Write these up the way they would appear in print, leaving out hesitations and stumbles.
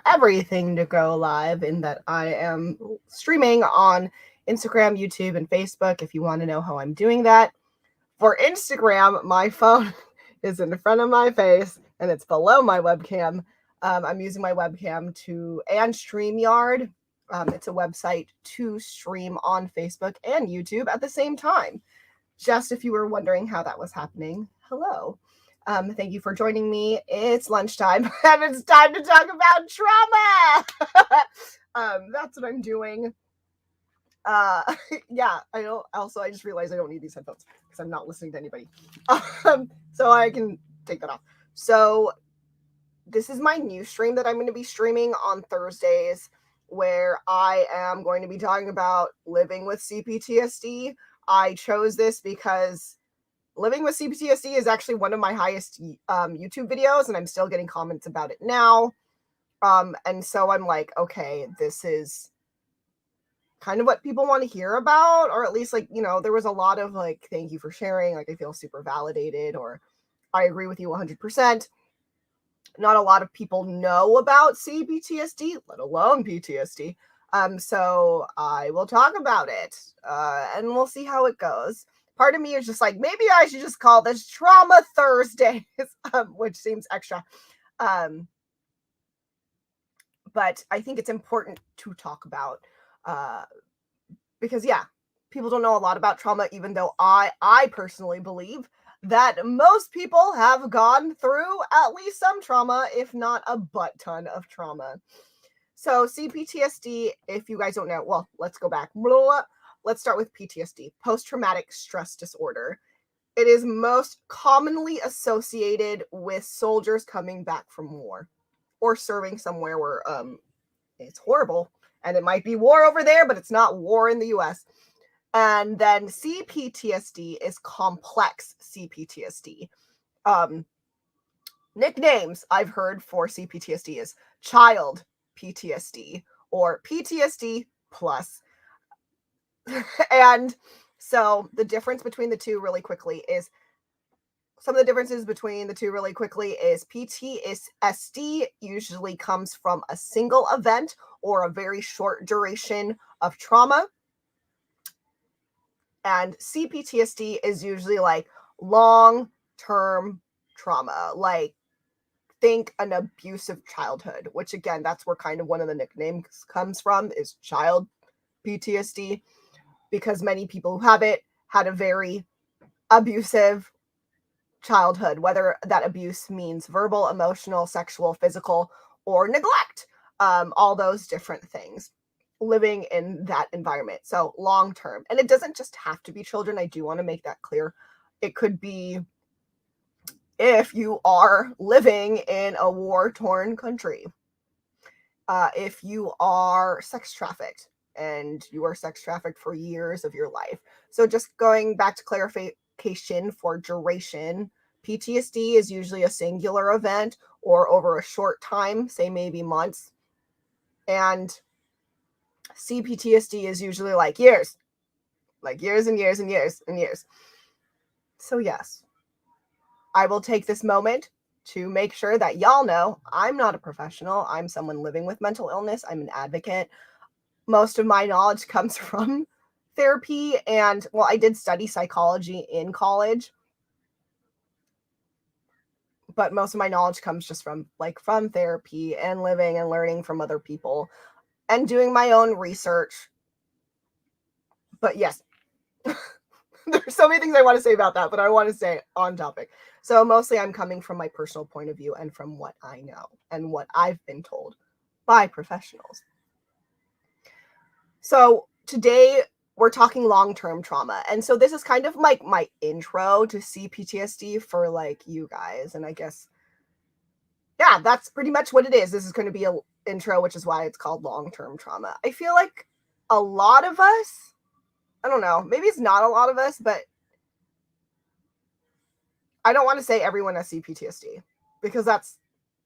everything to go live in that I am streaming on Instagram, YouTube, and Facebook if you want to know how I'm doing that. For Instagram, my phone is in front of my face and it's below my webcam. I'm using my webcam and StreamYard. It's a website to stream on Facebook and YouTube at the same time. Just if you were wondering how that was happening, hello. Thank you for joining me. It's lunchtime and it's time to talk about trauma. That's what I'm doing. Uh, yeah, I don't. Also, I just realized I don't need these headphones because I'm not listening to anybody. So I can take that off. So this is my new stream that I'm going to be streaming on Thursdays, where I am going to be talking about living with cPTSD. I chose this because living with cPTSD is actually one of my highest YouTube videos, and I'm still getting comments about it now. And so I'm like, okay, this is kind of what people want to hear about, or at least there was a lot of thank you for sharing, I feel super validated, or I agree with you 100%. Not a lot of people know about cPTSD, let alone PTSD. So I will talk about it, and we'll see how it goes. Part of me is just like, maybe I should just call this Trauma Thursdays, which seems extra. But I think it's important to talk about, because people don't know a lot about trauma, even though I personally believe that most people have gone through at least some trauma, if not a butt ton of trauma. So cPTSD, if you guys don't know, well, let's go back. Let's start with PTSD, post-traumatic stress disorder. It is most commonly associated with soldiers coming back from war or serving somewhere where it's horrible. And it might be war over there, but it's not war in the US. And then cPTSD is complex cPTSD. Nicknames I've heard for cPTSD is child PTSD or PTSD plus. And so the difference between the two really quickly is PTSD usually comes from a single event or a very short duration of trauma. And cPTSD is usually long-term trauma, think an abusive childhood, which again, that's where kind of one of the nicknames comes from, is child PTSD, because many people who have it had a very abusive childhood, whether that abuse means verbal, emotional, sexual, physical, or neglect, all those different things, living in that environment. So long term, and it doesn't just have to be children. I do want to make that clear. It could be if you are living in a war-torn country, if you are sex trafficked and you are sex trafficked for years of your life. So just going back to clarification for duration, PTSD is usually a singular event or over a short time, say maybe months. And cPTSD is usually years and years and years and years. So yes, I will take this moment to make sure that y'all know I'm not a professional. I'm someone living with mental illness. I'm an advocate. Most of my knowledge comes from therapy, and well, I did study psychology in college, but most of my knowledge comes just from therapy and living and learning from other people and doing my own research. But yes, there's so many things I want to say about that, but I want to stay on topic. So mostly I'm coming from my personal point of view and from what I know and what I've been told by professionals. So today we're talking long-term trauma. And so this is kind of like my intro to cPTSD for you guys. And I guess, yeah, that's pretty much what it is. This is going to be an intro, which is why it's called long-term trauma. I feel like a lot of us, I don't know, maybe it's not a lot of us, but I don't want to say everyone has cPTSD because that's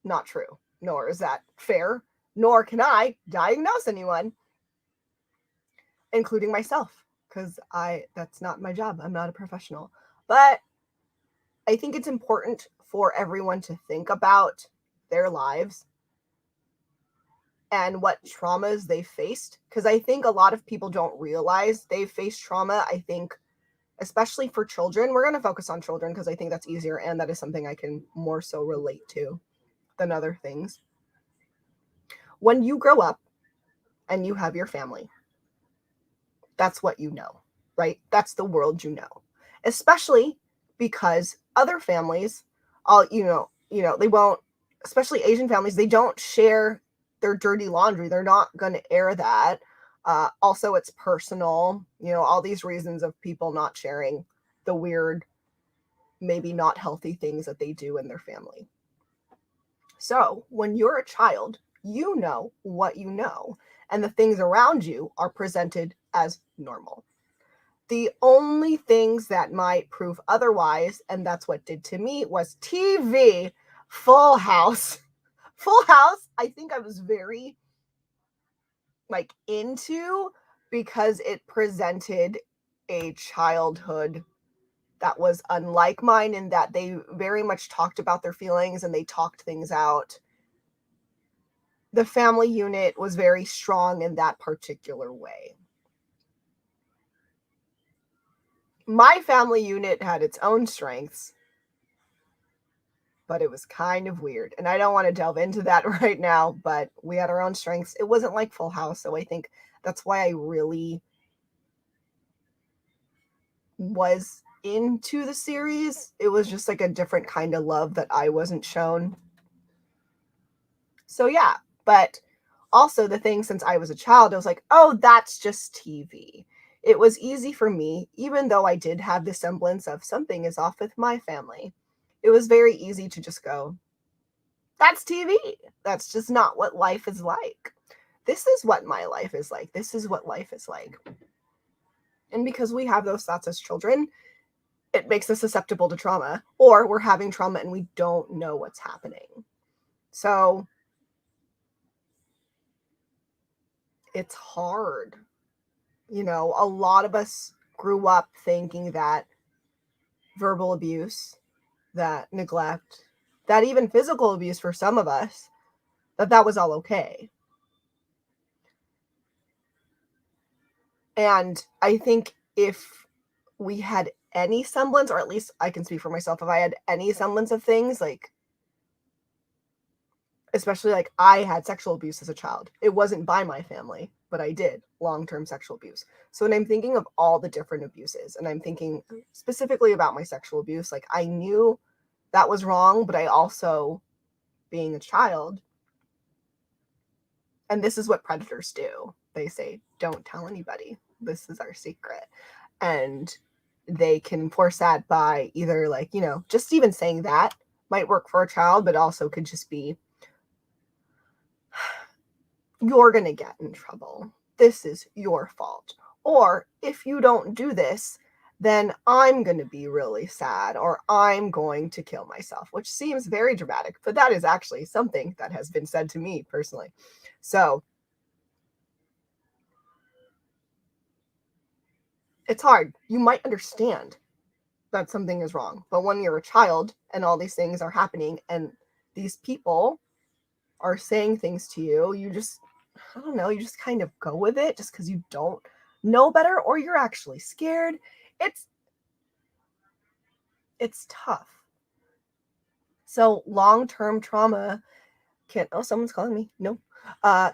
not true, nor is that fair, nor can I diagnose anyone, including myself, because that's not my job. I'm not a professional. But I think it's important for everyone to think about their lives and what traumas they faced. Because I think a lot of people don't realize they've faced trauma. I think, especially for children, we're going to focus on children because I think that's easier. And that is something I can more so relate to than other things. When you grow up and you have your family, that's what you know, right? That's the world you know, especially because other families, they won't, especially Asian families, they don't share their dirty laundry. They're not going to air that. Also, it's personal, all these reasons of people not sharing the weird, maybe not healthy things that they do in their family. So when you're a child, you know what you know, and the things around you are presented as normal. The only things that might prove otherwise, and that's what did to me, was TV. Full House. Full House, I think I was very into, because it presented a childhood that was unlike mine, in that they very much talked about their feelings and they talked things out. The family unit was very strong in that particular way. My family unit had its own strengths, but it was kind of weird. And I don't want to delve into that right now, but we had our own strengths. It wasn't like Full House. So I think that's why I really was into the series. It was just like a different kind of love that I wasn't shown. So yeah, but also the thing, since I was a child, I was like, oh, that's just TV. It was easy for me, even though I did have the semblance of something is off with my family. It was very easy to just go, that's TV. That's just not what life is like. This is what my life is like. This is what life is like. And because we have those thoughts as children, it makes us susceptible to trauma, or we're having trauma and we don't know what's happening. So it's hard. A lot of us grew up thinking that verbal abuse, that neglect, that even physical abuse for some of us, that was all okay. And I think if we had any semblance, or at least I can speak for myself, if I had any semblance of things, especially I had sexual abuse as a child. It wasn't by my family, but I did long-term sexual abuse. So when I'm thinking of all the different abuses, and I'm thinking specifically about my sexual abuse, I knew that was wrong, but I also, being a child, and this is what predators do. They say, don't tell anybody. This is our secret. And they can force that by either just even saying that might work for a child, but also could just be, you're going to get in trouble. This is your fault. Or if you don't do this, then I'm going to be really sad, or I'm going to kill myself, which seems very dramatic, but that is actually something that has been said to me personally. So it's hard. You might understand that something is wrong, but when you're a child and all these things are happening and these people are saying things to you, you just, I don't know, you just kind of go with it just because you don't know better, or you're actually scared. It's tough. So long-term trauma someone's calling me. No.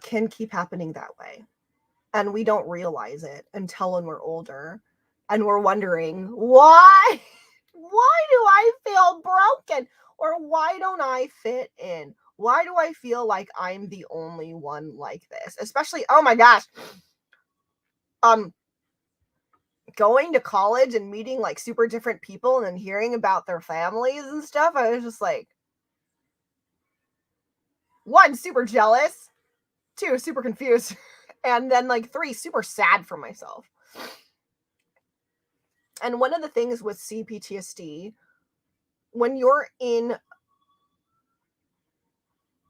Can keep happening that way. And we don't realize it until when we're older and we're wondering, why? Why do I feel broken? Or why don't I fit in? Why do I feel like I'm the only one like this? Especially, oh my gosh, going to college and meeting super different people and then hearing about their families and stuff. I was just like, 1, super jealous, 2, super confused, and then 3, super sad for myself. And one of the things with cPTSD, when you're in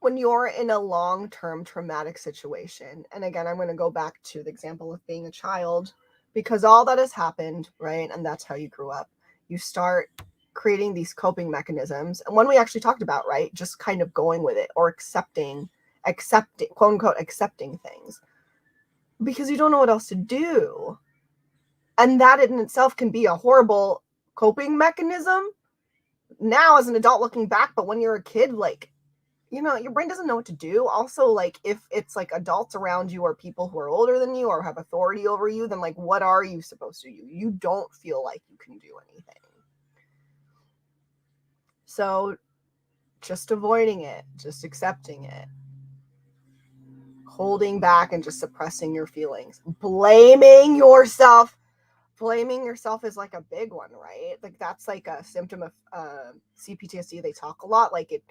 a long-term traumatic situation, and again, I'm going to go back to the example of being a child, because all that has happened, right? And that's how you grew up. You start creating these coping mechanisms. And one we actually talked about, right? Just kind of going with it or accepting accepting, quote unquote, accepting things, because you don't know what else to do. And that in itself can be a horrible coping mechanism now as an adult looking back. But when you're a kid, like, you know, your brain doesn't know what to do. Also, like, if it's like adults around you or people who are older than you or have authority over you, then like, what are you supposed to do? You don't feel like you can do anything. So just avoiding it, just accepting it, holding back and just suppressing your feelings, blaming yourself. Blaming yourself is like a big one, right? Like that's like a symptom of cPTSD. They talk a lot, like it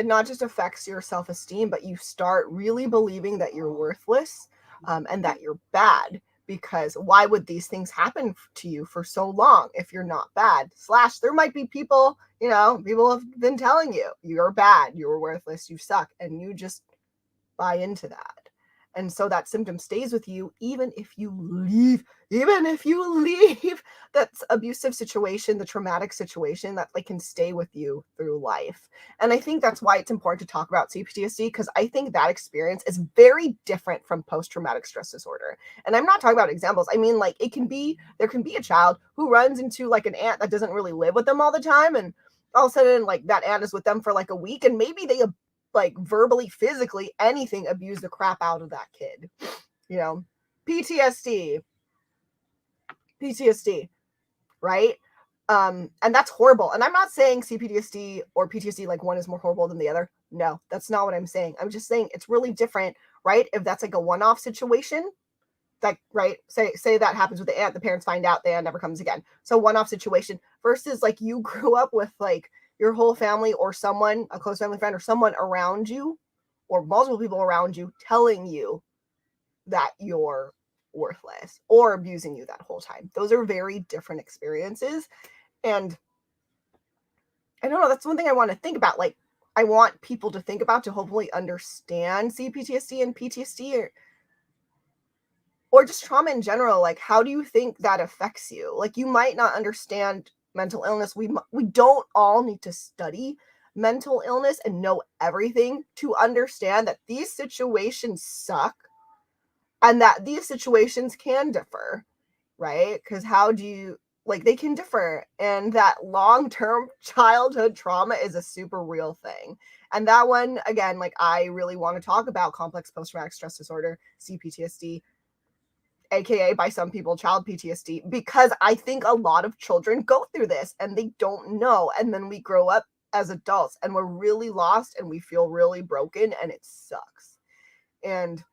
not just affects your self-esteem, but you start really believing that you're worthless, and that you're bad, because why would these things happen to you for so long if you're not bad? / there might be people, you know, people have been telling you you're bad, you're worthless, you suck, and you just buy into that. And so that symptom stays with you even if you leave that abusive situation, the traumatic situation, that like can stay with you through life. And I think that's why it's important to talk about cPTSD, because I think that experience is very different from post-traumatic stress disorder. And I'm not talking about examples. I mean, like, there can be a child who runs into like an aunt that doesn't really live with them all the time, and all of a sudden like that aunt is with them for like a week, and maybe they like verbally, physically, anything, abuse the crap out of that kid. You know, PTSD, right? And that's horrible. And I'm not saying cPTSD or PTSD, like one is more horrible than the other. No, that's not what I'm saying. I'm just saying it's really different, right? If that's like a one-off situation, like, right, say that happens with the aunt, the parents find out, the aunt never comes again. So one-off situation versus like you grew up with like your whole family or someone, a close family friend or someone around you or multiple people around you telling you that you're worthless or abusing you that whole time. Those are very different experiences. And I don't know, that's one thing I want to think about. Like, I want people to think about to hopefully understand cPTSD and PTSD, or just trauma in general. Like, how do you think that affects you? Like, you might not understand mental illness. We don't all need to study mental illness and know everything to understand that these situations suck and that these situations can differ, right? Because how do you, like, they can differ, and that long-term childhood trauma is a super real thing. And that one, again, like, I really want to talk about complex post-traumatic stress disorder, cPTSD, aka by some people child PTSD, because I think a lot of children go through this and they don't know, and then we grow up as adults and we're really lost and we feel really broken and it sucks. And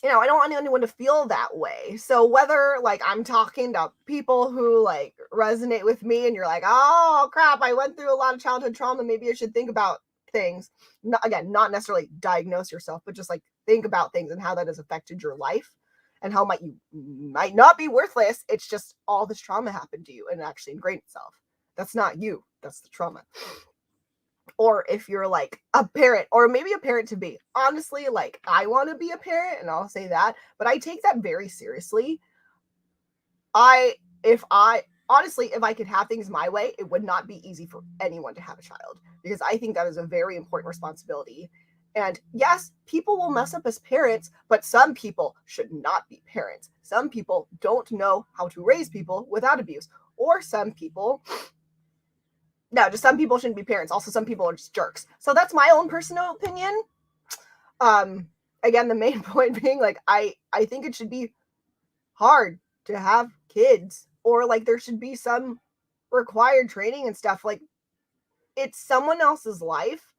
you know, I don't want anyone to feel that way. So whether like I'm talking to people who like resonate with me and you're like, oh crap, I went through a lot of childhood trauma, maybe I should think about things. Not necessarily diagnose yourself, but just like think about things and how that has affected your life and how you might not be worthless. It's just all this trauma happened to you and it actually ingrained itself. That's not you, that's the trauma. Or if you're like a parent or maybe a parent to be, honestly, like I want to be a parent and I'll say that, but I take that very seriously. If I could have things my way, it would not be easy for anyone to have a child, because I think that is a very important responsibility. And yes, people will mess up as parents, but some people should not be parents. Some people don't know how to raise people without abuse, or some people just some people shouldn't be parents. Also, some people are just jerks. So that's my own personal opinion. Again, the main point being, like, I think it should be hard to have kids, or like there should be some required training and stuff. Like, it's someone else's life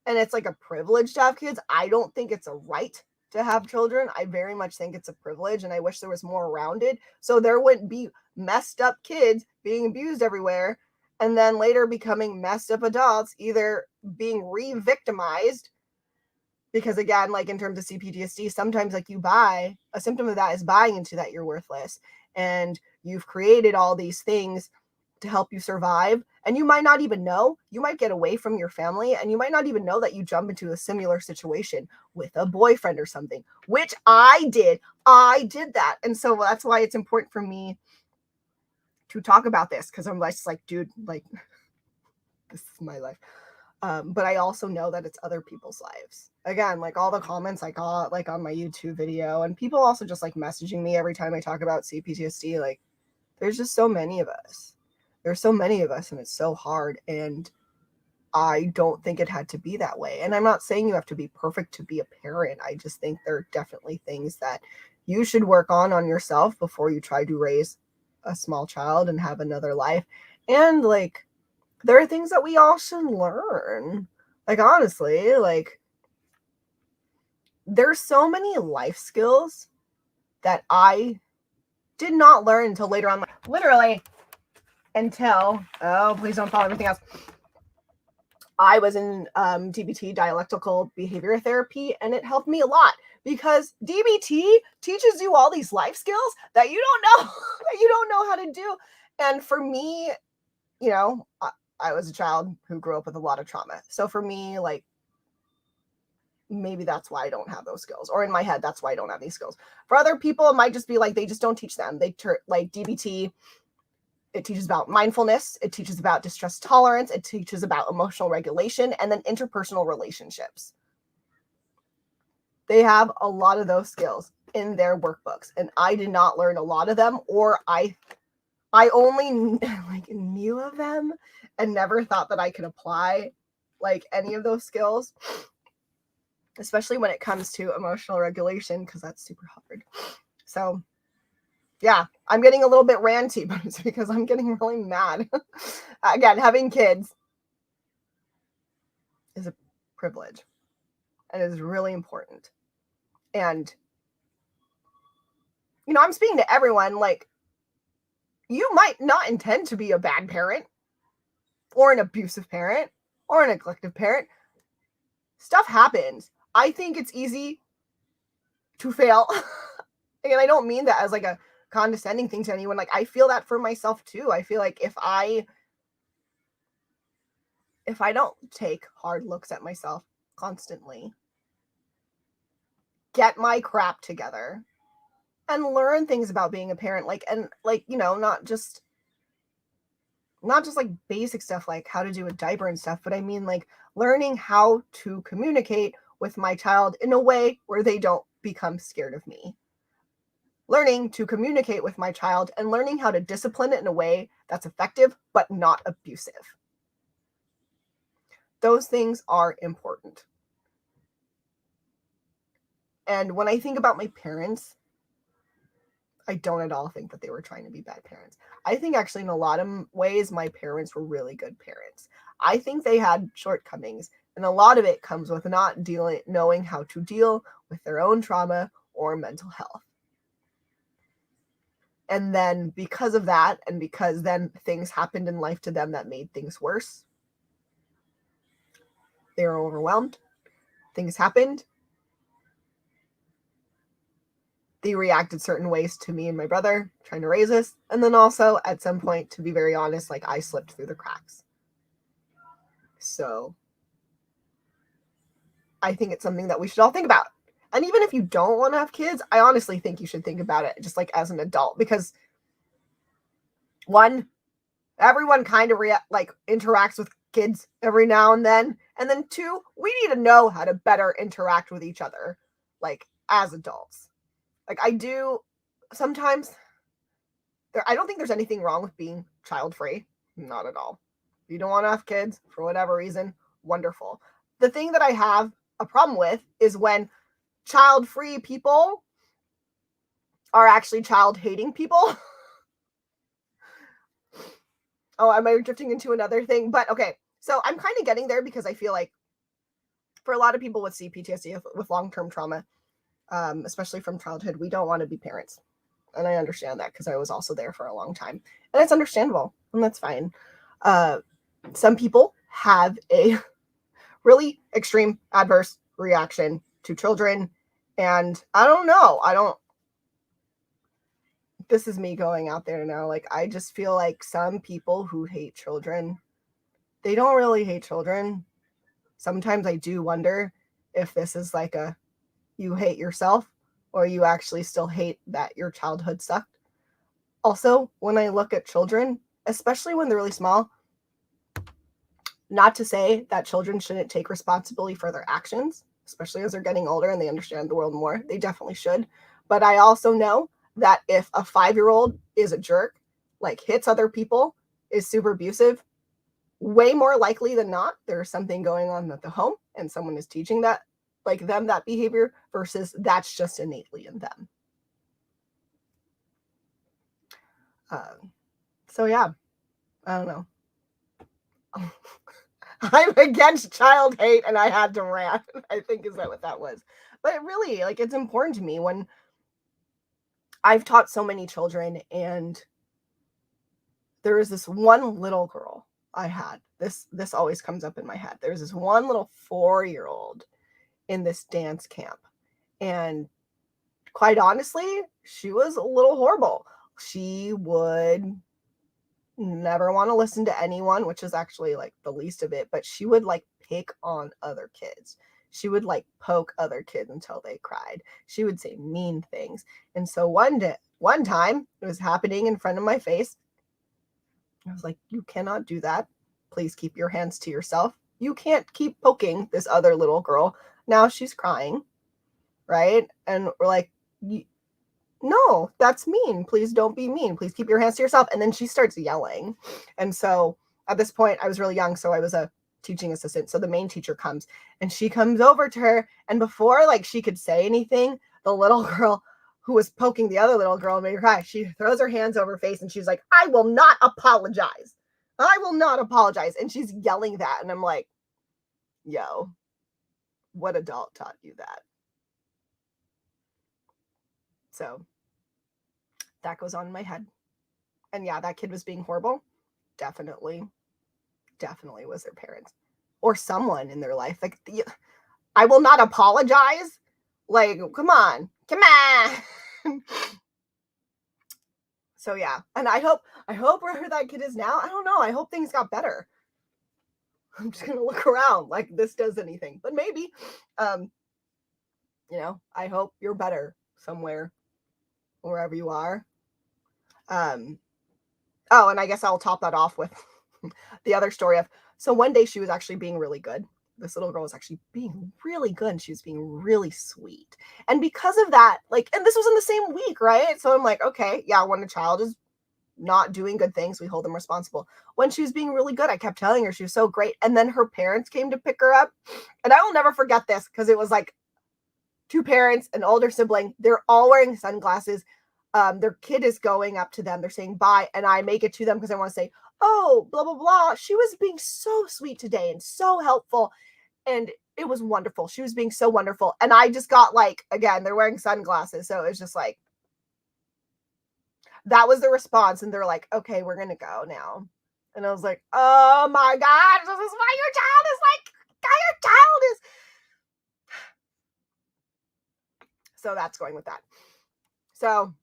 and it's like a privilege to have kids. I don't think it's a right to have children. I very much think it's a privilege, and I wish there was more around it, so there wouldn't be messed up kids being abused everywhere and then later becoming messed up adults, either being re-victimized, because again, like in terms of cPTSD, sometimes like a symptom of that is buying into that you're worthless, and you've created all these things to help you survive, and you might not even know. You might get away from your family and you might not even know that you jump into a similar situation with a boyfriend or something, which I did that. And so that's why it's important for me to talk about this, because I'm just like, dude, like, this is my life. But I also know that it's other people's lives. Again, like all the comments I got like on my YouTube video, and people also just like messaging me every time I talk about cPTSD, like there's just so many of us. There's so many of us, and it's so hard. And I don't think it had to be that way. And I'm not saying you have to be perfect to be a parent. I just think there are definitely things that you should work on yourself before you try to raise a small child and have another life. And like, there are things that we all should learn. Like, honestly, like, there's so many life skills that I did not learn until later on. Literally until, oh, please don't follow everything else. I was in DBT, dialectical behavior therapy, and it helped me a lot because DBT teaches you all these life skills that you don't know that you don't know how to do. And for me, you know, I was a child who grew up with a lot of trauma. So for me, like, maybe that's why I don't have those skills, or in my head, that's why I don't have these skills. For other people, it might just be like they just don't teach them. Like DBT. It teaches about mindfulness. It teaches about distress tolerance. It teaches about emotional regulation and then interpersonal relationships. They have a lot of those skills in their workbooks, and I did not learn a lot of them, or I only like knew of them and never thought that I could apply like any of those skills, especially when it comes to emotional regulation, because that's super hard. So yeah, I'm getting a little bit ranty, but it's because I'm getting really mad. Again, having kids is a privilege and is really important. And, you know, I'm speaking to everyone, like, you might not intend to be a bad parent or an abusive parent or a neglective parent. Stuff happens. I think it's easy to fail. And I don't mean that as like a condescending thing to anyone. Like, I feel that for myself too. I feel like if I don't take hard looks at myself constantly, get my crap together, and learn things about being a parent, like, and like, you know, not just like basic stuff like how to do a diaper and stuff, but I mean like learning how to communicate with my child in a way where they don't become scared of me. Learning to communicate with my child and learning how to discipline it in a way that's effective but not abusive. Those things are important. And when I think about my parents, I don't at all think that they were trying to be bad parents. I think actually in a lot of ways, my parents were really good parents. I think they had shortcomings, and a lot of it comes with not knowing how to deal with their own trauma or mental health. And then because of that, and because then things happened in life to them that made things worse, they were overwhelmed. Things happened. They reacted certain ways to me and my brother trying to raise us. And then also at some point, to be very honest, like I slipped through the cracks. So I think it's something that we should all think about. And even if you don't want to have kids, I honestly think you should think about it just like as an adult, because one, everyone kind of interacts with kids every now and then. And then two, we need to know how to better interact with each other, like as adults. Like I do sometimes, I don't think there's anything wrong with being child-free. Not at all. If you don't want to have kids for whatever reason, wonderful. The thing that I have a problem with is when child-free people are actually child-hating people. Oh, am I drifting into another thing? But okay, so I'm kind of getting there because I feel like for a lot of people with cPTSD, with long-term trauma, especially from childhood, we don't want to be parents. And I understand that because I was also there for a long time. And it's understandable, and that's fine. Some people have a really extreme adverse reaction to children. And I don't know. This is me going out there now. Like, I just feel like some people who hate children, they don't really hate children. Sometimes I do wonder if this is like you hate yourself, or you actually still hate that your childhood sucked. Also, when I look at children, especially when they're really small, Not to say that children shouldn't take responsibility for their actions, especially as they're getting older and they understand the world more. They definitely should. But I also know that if a 5-year-old is a jerk, like hits other people, is super abusive, way more likely than not, there's something going on at the home and someone is teaching that, like them, that behavior, versus that's just innately in them. So yeah, I don't know. I'm against child hate and I had to rant. I think is that what that was. But it really, like, it's important to me when I've taught so many children, and there was this one little girl I had. This always comes up in my head. There was this one little 4-year-old in this dance camp. And quite honestly, she was a little horrible. She would never want to listen to anyone, which is actually like the least of it, but she would like pick on other kids. She would like poke other kids until they cried. She would say mean things. And so one time it was happening in front of my face. I was like, you cannot do that. Please keep your hands to yourself. You can't keep poking this other little girl. Now she's crying, right? And we're like, no, that's mean. Please don't be mean. Please keep your hands to yourself. And then she starts yelling. And so at this point, I was really young, so I was a teaching assistant. So the main teacher comes and she comes over to her. And before like she could say anything, the little girl who was poking the other little girl and made her cry, she throws her hands over her face and she's like, I will not apologize. I will not apologize. And she's yelling that. And I'm like, yo, what adult taught you that? So that goes on in my head. And yeah, that kid was being horrible. Definitely was their parents or someone in their life. Like, I will not apologize. Like, come on. So yeah, and I hope wherever that kid is now, I don't know. I hope things got better. I'm just gonna look around like this does anything, but maybe, I hope you're better somewhere, wherever you are. Oh, and I guess I'll top that off with the other story of, so one day she was actually being really good. This little girl was actually being really good and she was being really sweet. And because of that, like, and this was in the same week, right? So I'm like, okay, yeah, when a child is not doing good things, we hold them responsible. When she was being really good, I kept telling her she was so great. And then her parents came to pick her up. And I will never forget this because it was like 2 parents, an older sibling. They're all wearing sunglasses. Their kid is going up to them. They're saying bye. And I make it to them because I want to say, oh, blah, blah, blah. She was being so sweet today and so helpful. And it was wonderful. She was being so wonderful. And I just got like, again, they're wearing sunglasses. So it's just like, that was the response. And they're like, okay, we're going to go now. And I was like, oh my God, this is why your child is like, your child is. So that's going with that. So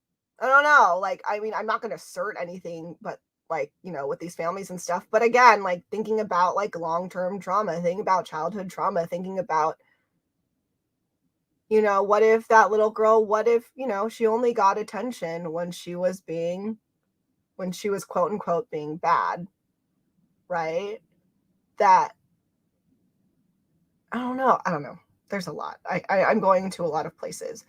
I don't know. Like, I mean, I'm not going to assert anything, but like, with these families and stuff. But again, like thinking about like long-term trauma, thinking about childhood trauma, thinking about, what if that little girl, what if, she only got attention when she was quote unquote being bad, right? That, I don't know. There's a lot. I'm going into a lot of places.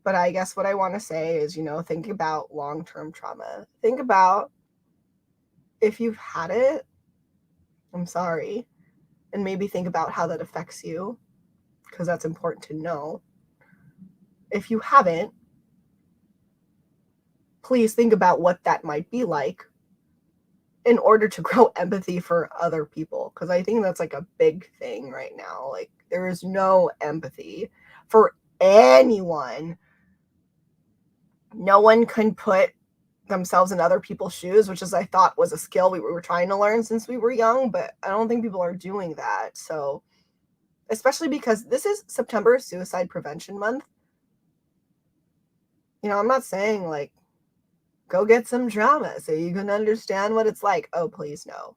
But I guess what I want to say is, think about long-term trauma. Think about if you've had it, I'm sorry. And maybe think about how that affects you, because that's important to know. If you haven't, please think about what that might be like in order to grow empathy for other people. Because I think that's like a big thing right now. Like, there is no empathy for anyone. No one can put themselves in other people's shoes, which is, I thought, was a skill we were trying to learn since we were young, but I don't think people are doing that. So, especially because this is September Suicide Prevention Month. I'm not saying like go get some trauma so you can understand what it's like. Oh, please no.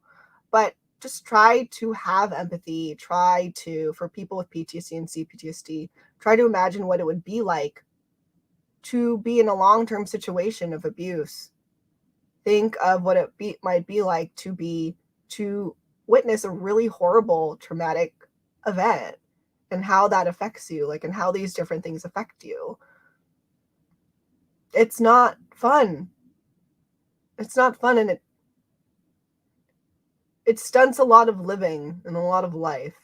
But just try to have empathy. Try to, for people with PTSD and cPTSD, try to imagine what it would be like to be in a long-term situation of abuse. Think of what it might be like to witness a really horrible traumatic event and how that affects you, like, and how these different things affect you. It's not fun. It's not fun, and it stunts a lot of living and a lot of life.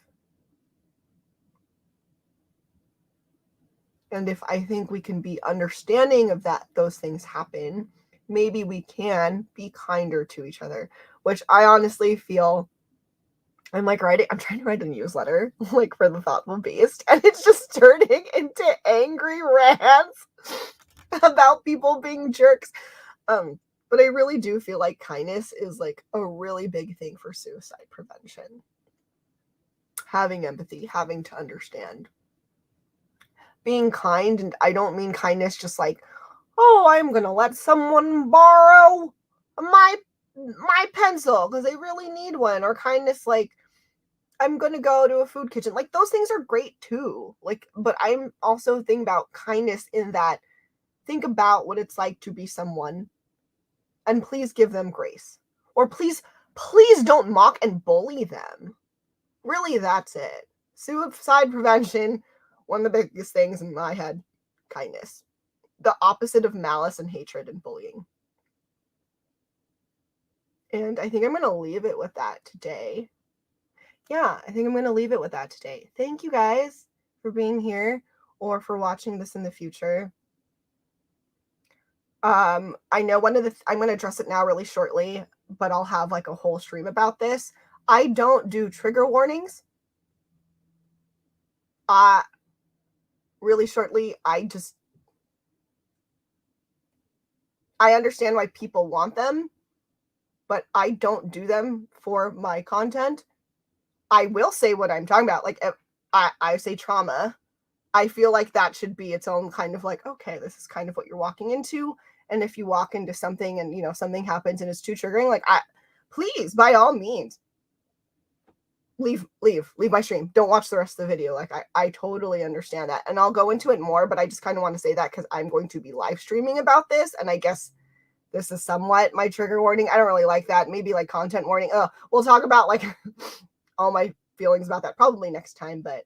And if I think we can be understanding of that, those things happen, maybe we can be kinder to each other, which I honestly feel I'm trying to write a newsletter like for the Thoughtful Beast, and it's just turning into angry rants about people being jerks. But I really do feel like kindness is like a really big thing for suicide prevention. Having empathy, having to understand. Being kind, and I don't mean kindness just like, oh, I'm gonna let someone borrow my pencil because they really need one, or kindness like, I'm gonna go to a food kitchen. Like, those things are great too. Like, but I'm also thinking about kindness in that, think about what it's like to be someone, and please give them grace, or please don't mock and bully them. Really, that's it. Suicide prevention, one of the biggest things in my head, kindness. The opposite of malice and hatred and bullying. And I think I'm going to leave it with that today. Yeah, I think I'm going to leave it with that today. Thank you guys for being here or for watching this in the future. I know I'm going to address it now really shortly, but I'll have like a whole stream about this. I don't do trigger warnings. Really shortly, I understand why people want them, but I don't do them for my content. I will say what I'm talking about. Like, if I say trauma, I feel like that should be its own kind of like, okay, this is kind of what you're walking into. And if you walk into something and, something happens and it's too triggering, like, please, by all means, leave my stream. Don't watch the rest of the video. Like, I totally understand that. And I'll go into it more, but I just kind of want to say that because I'm going to be live streaming about this. And I guess this is somewhat my trigger warning. I don't really like that. Maybe like content warning. We'll talk about like all my feelings about that probably next time, but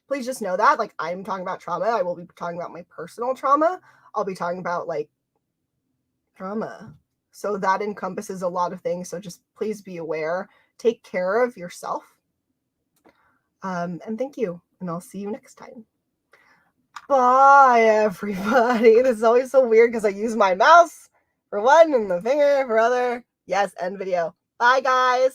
please just know that, like, I'm talking about trauma. I will be talking about my personal trauma. I'll be talking about like trauma. So that encompasses a lot of things. So just please be aware. Take care of yourself. And thank you. And I'll see you next time. Bye, everybody. This is always so weird because I use my mouse for one and the finger for other. Yes, end video. Bye, guys.